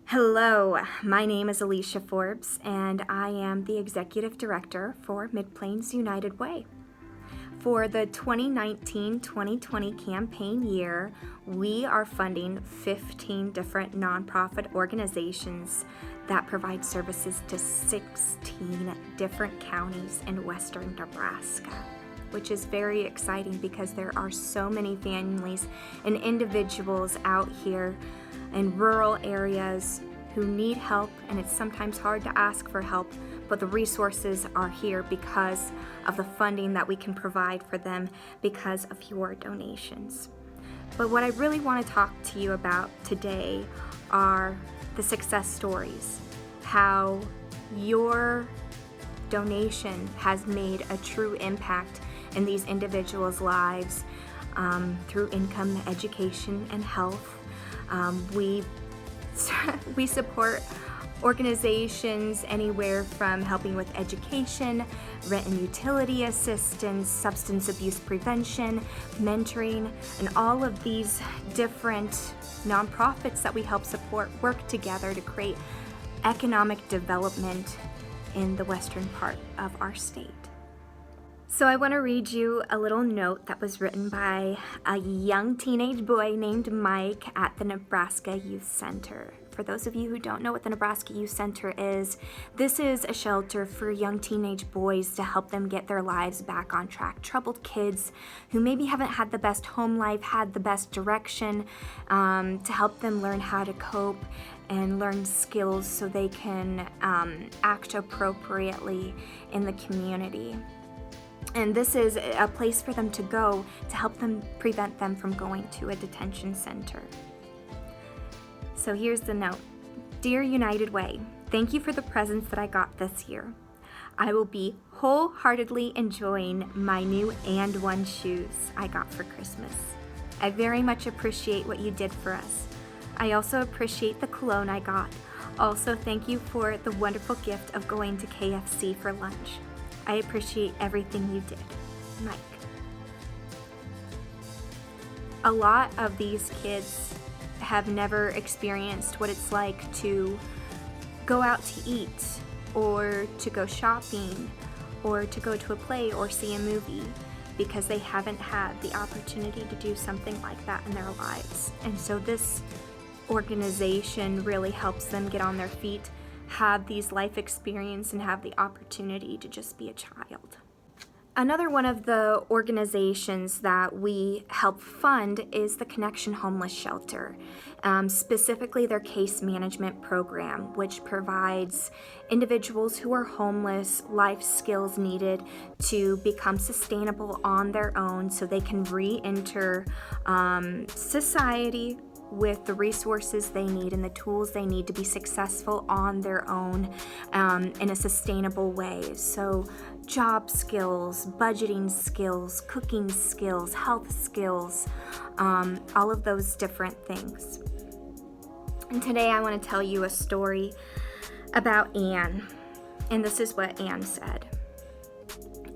Hello, my name is Alicia Forbes, and I am the Executive Director for Mid-Plains United Way. For the 2019-2020 campaign year, we are funding 15 different nonprofit organizations that provide services to 16 different counties in western Nebraska, which is very exciting because there are so many families and individuals out here in rural areas who need help, and it's sometimes hard to ask for help, but the resources are here because of the funding that we can provide for them because of your donations. But what I really want to talk to you about today are the success stories, how your donation has made a true impact in these individuals' lives through income, education, and health. We support organizations anywhere from helping with education, rent and utility assistance, substance abuse prevention, mentoring, and all of these different nonprofits that we help support work together to create economic development in the western part of our state. So I want to read you a little note that was written by a young teenage boy named Mike at the Nebraska Youth Center. For those of you who don't know what the Nebraska Youth Center is, this is a shelter for young teenage boys to help them get their lives back on track. Troubled kids who maybe haven't had the best home life, had the best direction, to help them learn how to cope and learn skills so they can act appropriately in the community. And this is a place for them to go to help them prevent them from going to a detention center. So here's the note. Dear United Way, thank you for the presents that I got this year. I will be wholeheartedly enjoying my new And One shoes I got for Christmas. I very much appreciate what you did for us. I also appreciate the cologne I got. Also, thank you for the wonderful gift of going to KFC for lunch. I appreciate everything you did, Mike. A lot of these kids have never experienced what it's like to go out to eat, or to go shopping, or to go to a play or see a movie, because they haven't had the opportunity to do something like that in their lives. And so this organization really helps them get on their feet, have these life experience, and have the opportunity to just be a child. Another one of the organizations that we help fund is the Connection Homeless Shelter, specifically their case management program, which provides individuals who are homeless life skills needed to become sustainable on their own so they can re-enter society with the resources they need and the tools they need to be successful on their own in a sustainable way. So job skills, budgeting skills, cooking skills, health skills, all of those different things. And today I want to tell you a story about Anne, and this is what Anne said.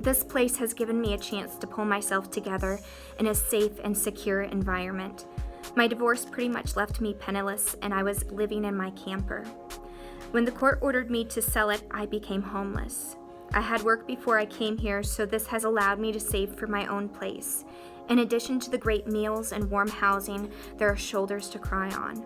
This place has given me a chance to pull myself together in a safe and secure environment. My divorce pretty much left me penniless, and I was living in my camper. When the court ordered me to sell it, I became homeless. I had work before I came here, so this has allowed me to save for my own place. In addition to the great meals and warm housing, there are shoulders to cry on.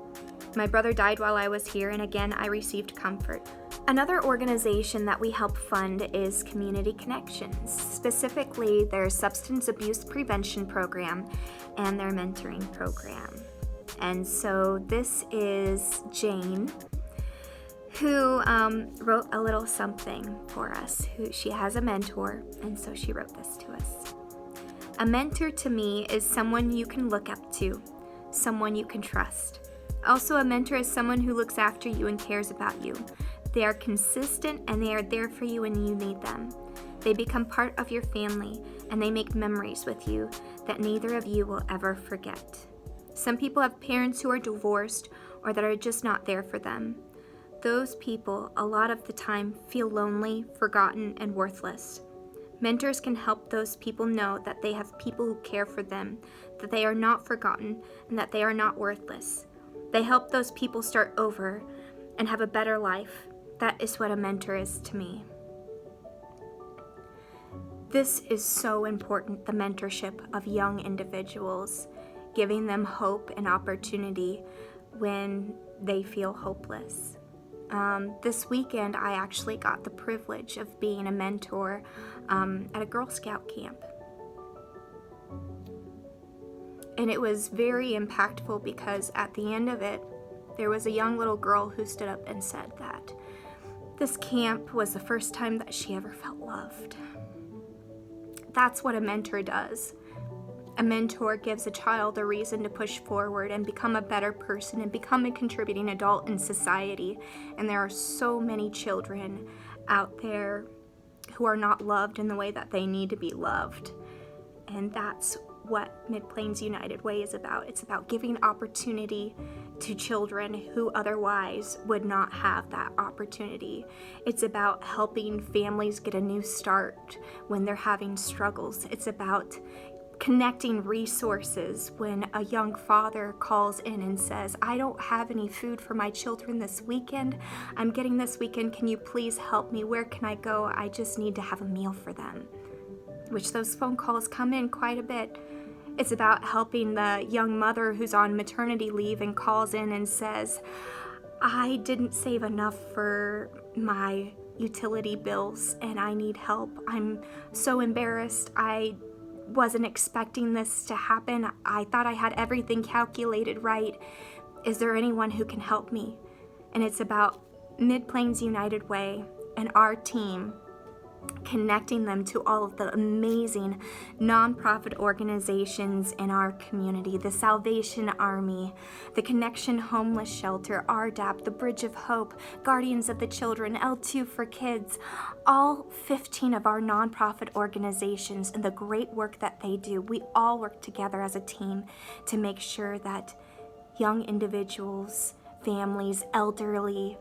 My brother died while I was here, and again, I received comfort. Another organization that we help fund is Community Connections, specifically their substance abuse prevention program and their mentoring program. And so this is Jane, who wrote a little something for us. She has a mentor, and so she wrote this to us. A mentor to me is someone you can look up to, someone you can trust. Also, a mentor is someone who looks after you and cares about you. They are consistent, and they are there for you when you need them. They become part of your family, and they make memories with you that neither of you will ever forget. Some people have parents who are divorced or that are just not there for them. Those people, a lot of the time, feel lonely, forgotten, and worthless. Mentors can help those people know that they have people who care for them, that they are not forgotten, and that they are not worthless. They help those people start over and have a better life. That is what a mentor is to me. This is so important, the mentorship of young individuals, giving them hope and opportunity when they feel hopeless. This weekend, I actually got the privilege of being a mentor at a Girl Scout camp. And it was very impactful because at the end of it, there was a young little girl who stood up and said that this camp was the first time that she ever felt loved. That's what a mentor does. A mentor gives a child a reason to push forward and become a better person and become a contributing adult in society. And there are so many children out there who are not loved in the way that they need to be loved. And that's what Mid-Plains United Way is about. It's about giving opportunity to children who otherwise would not have that opportunity. It's about helping families get a new start when they're having struggles. It's about connecting resources when a young father calls in and says, I don't have any food for my children this weekend. I'm getting this weekend. Can you please help me? Where can I go? I just need to have a meal for them. Which those phone calls come in quite a bit. It's about helping the young mother who's on maternity leave and calls in and says, I didn't save enough for my utility bills and I need help. I'm so embarrassed. I wasn't expecting this to happen. I thought I had everything calculated right. Is there anyone who can help me? And it's about Mid-Plains United Way and our team connecting them to all of the amazing nonprofit organizations in our community, the Salvation Army, the Connection Homeless Shelter, RDAP, the Bridge of Hope, Guardians of the Children, L2 for Kids, all 15 of our nonprofit organizations and the great work that they do. We all work together as a team to make sure that young individuals, families, elderly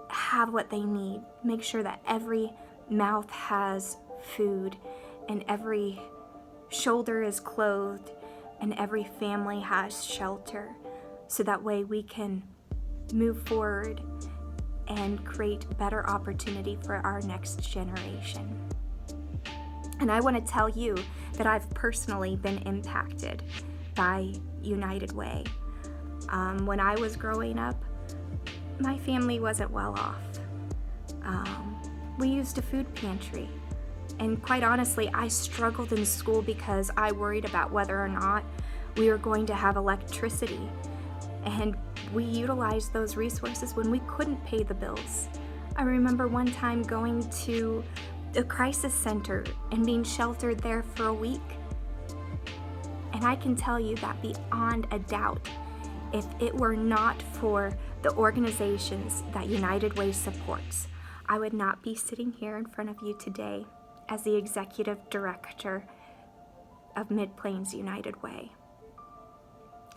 have what they need. Make sure that every mouth has food and every shoulder is clothed and every family has shelter, so that way we can move forward and create better opportunity for our next generation. And I want to tell you that I've personally been impacted by United Way. When I was growing up, my family wasn't well off. We used a food pantry, and quite honestly, I struggled in school because I worried about whether or not we were going to have electricity, and we utilized those resources when we couldn't pay the bills. I remember one time going to a crisis center and being sheltered there for a week, and I can tell you that beyond a doubt, if it were not for the organizations that United Way supports, I would not be sitting here in front of you today as the executive director of Mid-Plains United Way.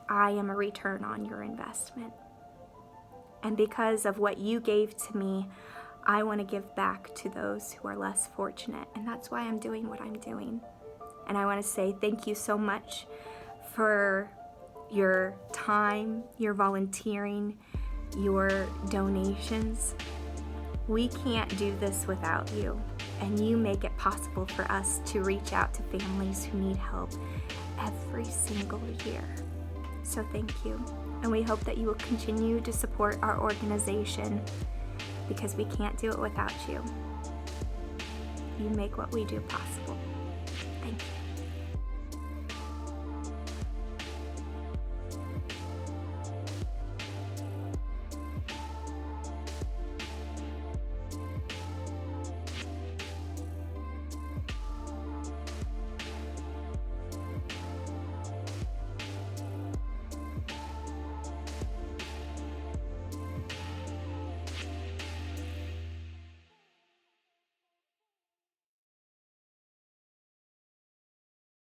I am a return on your investment. And because of what you gave to me, I want to give back to those who are less fortunate. And that's why I'm doing what I'm doing. And I want to say thank you so much for your time, your volunteering, your donations. We can't do this without you, and you make it possible for us to reach out to families who need help every single year. So thank you, and we hope that you will continue to support our organization, because we can't do it without you. You make what we do possible.